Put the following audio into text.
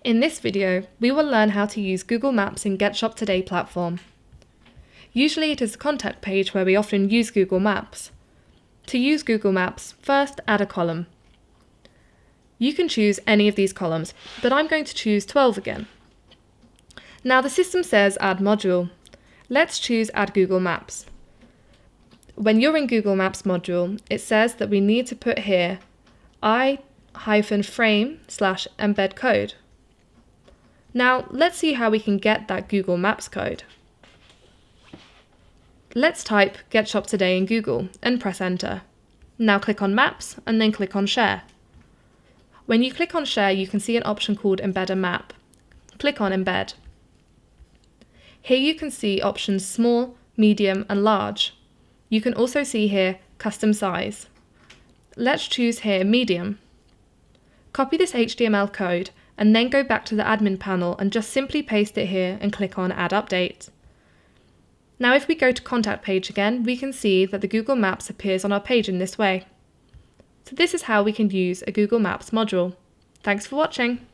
In this video, we will learn how to use Google Maps in Getshop Today platform. Usually it is a contact page where we often use Google Maps. To use Google Maps, first add a column. You can choose any of these columns, but I'm going to choose 12 again. Now the system says add module. Let's choose add Google Maps. When you're in Google Maps module, it says that we need to put here i-frame/embed code. Now let's see how we can get that Google Maps code. Let's type Getshop Today in Google and press enter. Now click on Maps and then click on Share. When you click on Share, you can see an option called Embed Map. Click on Embed. Here you can see options small, medium and large. You can also see here custom size. Let's choose here medium. Copy this HTML code and then go back to the admin panel and just simply paste it here and click on Add Update. Now if we go to Contact page again, we can see that the Google Maps appears on our page in this way. So this is how we can use a Google Maps module. Thanks for watching.